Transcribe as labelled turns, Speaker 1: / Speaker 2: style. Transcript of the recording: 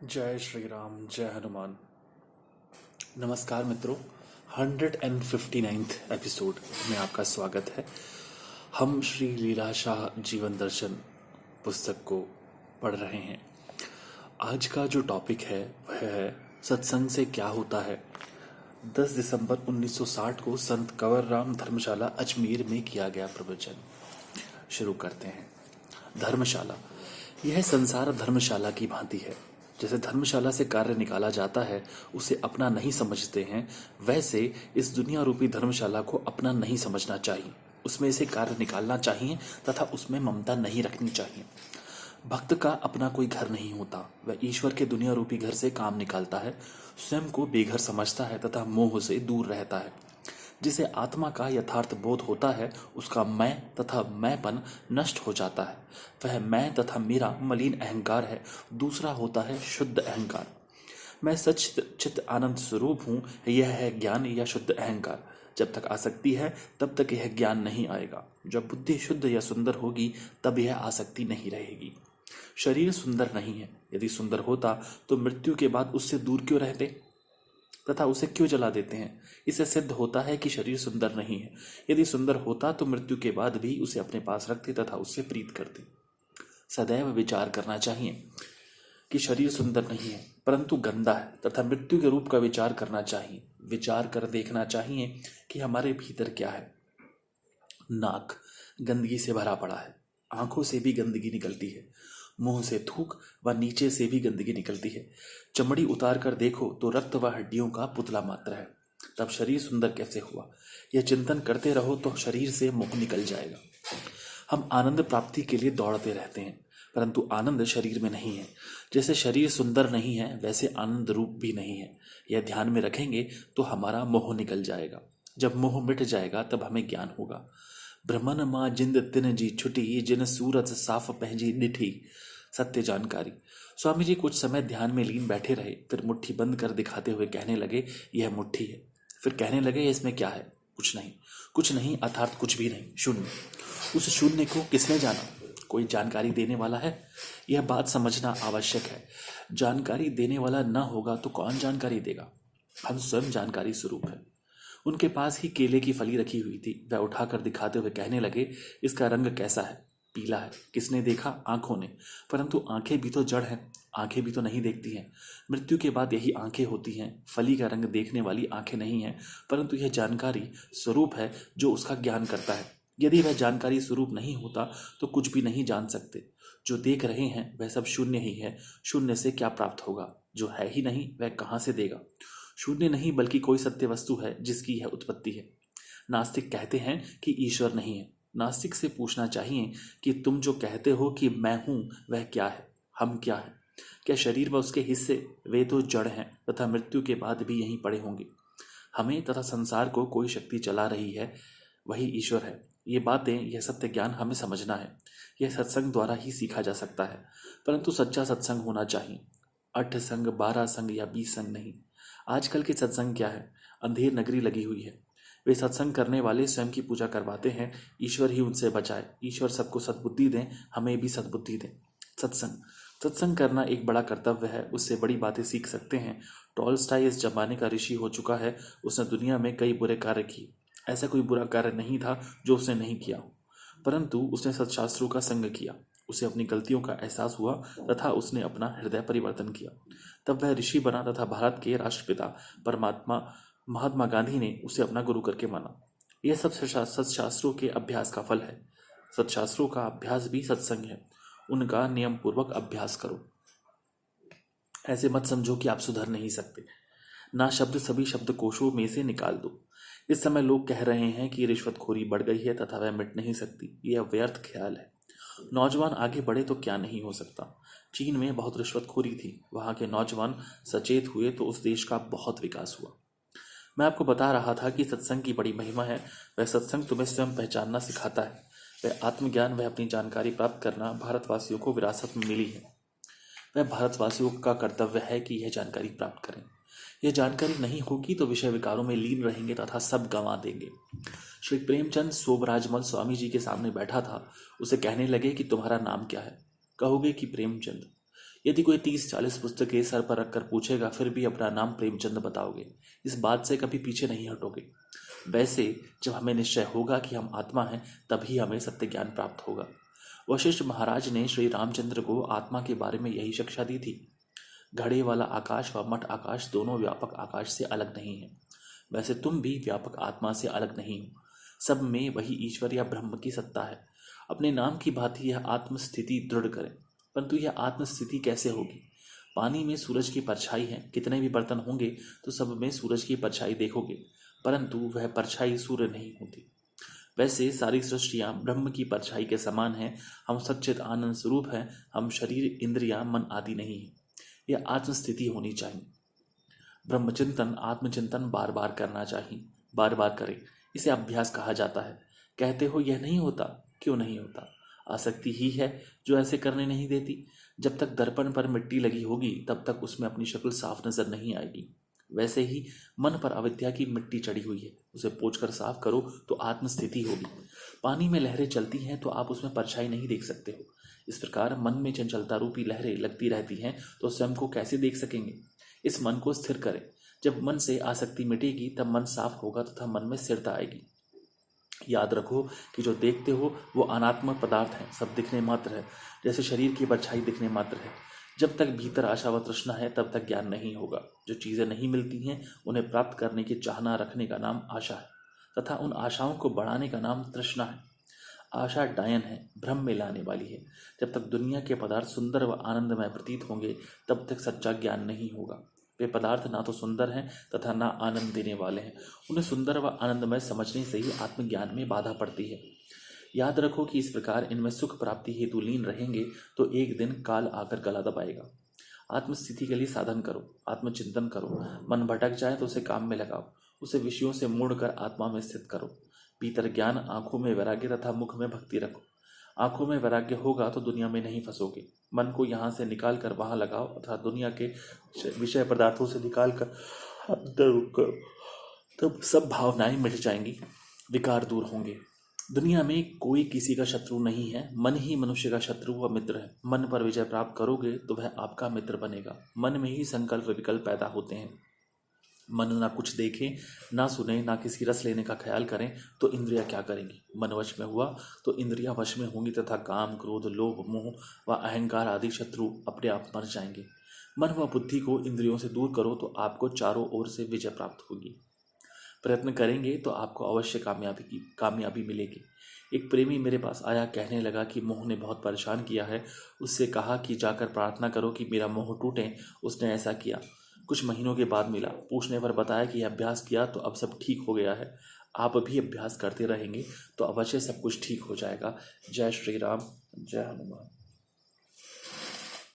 Speaker 1: जय श्री राम, जय हनुमान। नमस्कार मित्रों, 159th एपिसोड में आपका स्वागत है। हम श्री लीलाशाह जीवन दर्शन पुस्तक को पढ़ रहे हैं। आज का जो टॉपिक है वह है सत्संग से क्या होता है। 10 दिसंबर 1960 को संत कंवर राम धर्मशाला अजमेर में किया गया प्रवचन। शुरू करते हैं। धर्मशाला, यह संसार धर्मशाला की भांति है। जैसे धर्मशाला से कार्य निकाला जाता है, उसे अपना नहीं समझते हैं, वैसे इस दुनिया रूपी धर्मशाला को अपना नहीं समझना चाहिए। उसमें से कार्य निकालना चाहिए तथा उसमें ममता नहीं रखनी चाहिए। भक्त का अपना कोई घर नहीं होता, वह ईश्वर के दुनिया रूपी घर से काम निकालता है, स्वयं को बेघर समझता है तथा मोह से दूर रहता है। जिसे आत्मा का यथार्थ बोध होता है, उसका मैं तथा मैंपन नष्ट हो जाता है। वह मैं तथा मेरा मलिन अहंकार है, दूसरा होता है शुद्ध अहंकार। मैं सच चित आनंद स्वरूप हूँ, यह है ज्ञान या शुद्ध अहंकार। जब तक आसक्ति है तब तक यह ज्ञान नहीं आएगा। जब बुद्धि शुद्ध या सुंदर होगी तब यह आसक्ति नहीं रहेगी। शरीर सुंदर नहीं है, यदि सुंदर होता तो मृत्यु के बाद उससे दूर क्यों रहते तथा उसे क्यों जला देते हैं। इससे सिद्ध होता है कि शरीर सुंदर नहीं है। यदि सुंदर होता तो मृत्यु के बाद भी उसे अपने पास रखते तथा उससे प्रीत करते। सदैव विचार करना चाहिए कि शरीर सुंदर नहीं है परंतु गंदा है तथा मृत्यु के रूप का विचार करना चाहिए। विचार कर देखना चाहिए कि हमारे भीतर क्या है। नाक गंदगी से भरा पड़ा है, आंखों से भी गंदगी निकलती है, मुंह से थूक व नीचे से भी गंदगी निकलती है। चमड़ी उतार कर देखो तो रक्त व हड्डियों का पुतला मात्र है, तब शरीर सुंदर कैसे हुआ। यह चिंतन करते रहो तो शरीर से मोह निकल जाएगा। हम आनंद प्राप्ति के लिए दौड़ते रहते हैं, परंतु आनंद शरीर में नहीं है। जैसे शरीर सुंदर नहीं है, वैसे आनंद रूप भी नहीं है। यह ध्यान में रखेंगे तो हमारा मोह निकल जाएगा। जब मोह मिट जाएगा तब हमें ज्ञान होगा। भ्रमन माँ जिंद तिन जी छुटी, जिन सूरत साफ पहजी निठी। सत्य जानकारी। स्वामी जी कुछ समय ध्यान में लीन बैठे रहे, फिर मुट्ठी बंद कर दिखाते हुए कहने लगे, यह मुट्ठी है। फिर कहने लगे, इसमें क्या है। कुछ नहीं। कुछ नहीं अर्थात कुछ भी नहीं, शून्य। उस शून्य को किसने जाना। कोई जानकारी देने वाला है। यह बात समझना आवश्यक है। जानकारी देने वाला न होगा तो कौन जानकारी देगा। हम स्वयं जानकारी स्वरूप है। उनके पास ही केले की फली रखी हुई थी। वह उठाकर दिखाते हुए कहने लगे, इसका रंग कैसा है। पीला है। किसने देखा। आंखों ने। परंतु आंखें भी तो जड़ हैं, आंखें भी तो नहीं देखती हैं। मृत्यु के बाद यही आंखें होती हैं। फली का रंग देखने वाली आंखें नहीं हैं, परंतु यह जानकारी स्वरूप है जो उसका ज्ञान करता है। यदि वह जानकारी स्वरूप नहीं होता तो कुछ भी नहीं जान सकते। जो देख रहे हैं वह सब शून्य ही है। शून्य से क्या प्राप्त होगा। जो है ही नहीं वह कहाँ से देगा। शून्य नहीं बल्कि कोई सत्य वस्तु है जिसकी यह उत्पत्ति है। नास्तिक कहते हैं कि ईश्वर नहीं है। नास्तिक से पूछना चाहिए कि तुम जो कहते हो कि मैं हूं वह क्या है, हम क्या है। क्या शरीर व उसके हिस्से वे तो जड़ हैं तथा मृत्यु के बाद भी यहीं पड़े होंगे। हमें तथा संसार को कोई शक्ति चला रही है, वही ईश्वर है। ये बातें, यह सत्य ज्ञान हमें समझना है। यह सत्संग द्वारा ही सीखा जा सकता है, परंतु सच्चा सत्संग होना चाहिए। 8 संग 12 संग या 20 संग नहीं। आजकल के सत्संग क्या है, अंधेर नगरी लगी हुई है। वे सत्संग करने वाले स्वयं की पूजा करवाते हैं। ईश्वर ही उनसे बचाए। ईश्वर सबको सद्बुद्धि दें, हमें भी सद्बुद्धि दें। सत्संग सत्संग करना एक बड़ा कर्तव्य है। उससे बड़ी बातें सीख सकते हैं। टॉलस्टॉय इस जमाने का ऋषि हो चुका है। उसने दुनिया में कई बुरे कार्य किए। ऐसा कोई बुरा कार्य नहीं था जो उसने नहीं किया, परंतु उसने सत्शास्त्रों का संग किया। उसे अपनी गलतियों का एहसास हुआ तथा उसने अपना हृदय परिवर्तन किया। तब वह ऋषि बना तथा भारत के राष्ट्रपिता परमात्मा महात्मा गांधी ने उसे अपना गुरु करके माना। यह सब सत्शास्त्रों के अभ्यास का फल है। सत्शास्त्रों का अभ्यास भी सत्संग है। उनका नियम पूर्वक अभ्यास करो। ऐसे मत समझो कि आप सुधर नहीं सकते। ना शब्द सभी शब्दकोशों में से निकाल दो। इस समय लोग कह रहे हैं कि रिश्वतखोरी बढ़ गई है तथा वह मिट नहीं सकती। यह व्यर्थ ख्याल है। नौजवान आगे बढ़े तो क्या नहीं हो सकता। चीन में बहुत रिश्वतखोरी थी। वहां के नौजवान सचेत हुए तो उस देश का बहुत विकास हुआ। मैं आपको बता रहा था कि सत्संग की बड़ी महिमा है। वह सत्संग तुम्हें स्वयं पहचानना सिखाता है। वह आत्मज्ञान, वह अपनी जानकारी प्राप्त करना भारतवासियों को विरासत में मिली है। वह भारतवासियों का कर्तव्य है कि यह जानकारी प्राप्त करें। यह जानकारी नहीं होगी तो विषय विकारों में लीन रहेंगे तथा सब गंवा देंगे। श्री प्रेमचंद सोबराजमल स्वामी जी के सामने बैठा था। उसे कहने लगे कि तुम्हारा नाम क्या है। कहोगे कि प्रेमचंद। यदि कोई 30-40 पुस्तकें सर पर रखकर पूछेगा फिर भी अपना नाम प्रेमचंद बताओगे। इस बात से कभी पीछे नहीं हटोगे। वैसे जब हमें निश्चय होगा कि हम आत्मा हैं तभी हमें सत्य ज्ञान प्राप्त होगा। वशिष्ठ महाराज ने श्री रामचंद्र को आत्मा के बारे में यही शिक्षा दी थी। घड़े वाला आकाश व मठ आकाश दोनों व्यापक आकाश से अलग नहीं है। वैसे तुम भी व्यापक आत्मा से अलग नहीं हो। सब में वही ईश्वर या ब्रह्म की सत्ता है। अपने नाम की भांति यह आत्मस्थिति दृढ़ करें। परंतु यह आत्मस्थिति कैसे होगी? पानी में सूरज की परछाई है, कितने भी बर्तन होंगे तो सब में सूरज की परछाई देखोगे, परंतु वह परछाई सूर्य नहीं होती। वैसे सारी सृष्टियां ब्रह्म की परछाई के समान है। हम सच्चित आनंद स्वरूप हैं। हम शरीर, इंद्रियां, मन आदि नहीं है। यह आत्मस्थिति होनी चाहिए। ब्रह्मचिंतन, आत्मचिंतन बार बार करना चाहिए। बार बार करें, इसे अभ्यास कहा जाता है। कहते हो यह नहीं होता, क्यों नहीं होता? आसक्ति ही है जो ऐसे करने नहीं देती। जब तक दर्पण पर मिट्टी लगी होगी तब तक उसमें अपनी शक्ल साफ नजर नहीं आएगी। वैसे ही मन पर अविद्या की मिट्टी चढ़ी हुई है, उसे पोंछकर साफ करो तो आत्मस्थिति होगी। पानी में लहरें चलती हैं तो आप उसमें परछाई नहीं देख सकते हो। इस प्रकार मन में चंचलता रूपी लहरें लगती रहती हैं तो स्वयं को कैसे देख सकेंगे? इस मन को स्थिर करें। जब मन से आसक्ति मिटेगी तब मन साफ होगा तथा मन में स्थिरता आएगी। याद रखो कि जो देखते हो वो अनात्मक पदार्थ है, सब दिखने मात्र है, जैसे शरीर की परछाई दिखने मात्र है। जब तक भीतर आशा व तृष्णा है तब तक ज्ञान नहीं होगा। जो चीज़ें नहीं मिलती हैं उन्हें प्राप्त करने की चाहना रखने का नाम आशा है तथा उन आशाओं को बढ़ाने का नाम तृष्णा है। आशा डायन है, भ्रम में लाने वाली है। जब तक दुनिया के पदार्थ सुंदर व आनंदमय प्रतीत होंगे तब तक सच्चा ज्ञान नहीं होगा। वे पदार्थ ना तो सुंदर हैं तथा ना आनंद देने वाले हैं। उन्हें सुंदर व आनंदमय समझने से ही आत्मज्ञान में बाधा पड़ती है। याद रखो कि इस प्रकार इनमें सुख प्राप्ति हेतु लीन रहेंगे तो एक दिन काल आकर गला दबाएगा। आत्मस्थिति के लिए साधन करो, आत्मचिंतन करो। मन भटक जाए तो उसे काम में लगाओ, उसे विषयों से मोड़कर आत्मा में स्थित करो। भीतर ज्ञान, आंखों में वैराग्य तथा मुख में भक्ति रखो। आंखों में वैराग्य होगा तो दुनिया में नहीं फंसोगे। मन को यहाँ से निकाल कर वहां लगाओ तथा दुनिया के विषय पदार्थों से निकाल कर अंदर करो, तब सब भावनाएं मिट जाएंगी, विकार दूर होंगे। दुनिया में कोई किसी का शत्रु नहीं है। मन ही मनुष्य का शत्रु व मित्र है। मन पर विजय प्राप्त करोगे तो वह आपका मित्र बनेगा। मन में ही संकल्प विकल्प पैदा होते हैं। मन ना कुछ देखे, ना सुने, ना किसी रस लेने का ख्याल करें तो इंद्रियां क्या करेंगी? मन वश में हुआ तो इंद्रियां वश में होंगी तथा काम, क्रोध, लोभ, मोह व अहंकार आदि शत्रु अपने आप मर जाएंगे। मन व बुद्धि को इंद्रियों से दूर करो तो आपको चारों ओर से विजय प्राप्त होगी। प्रयत्न करेंगे तो आपको अवश्य कामयाबी मिलेगी। एक प्रेमी मेरे पास आया, कहने लगा कि मोह ने बहुत परेशान किया है। उससे कहा कि जाकर प्रार्थना करो कि मेरा मोह टूटे। उसने ऐसा किया। कुछ महीनों के बाद मिला, पूछने पर बताया कि अभ्यास किया तो अब सब ठीक हो गया है। आप भी अभ्यास करते रहेंगे तो अवश्य सब कुछ ठीक हो जाएगा। जय श्री राम, जय हनुमान।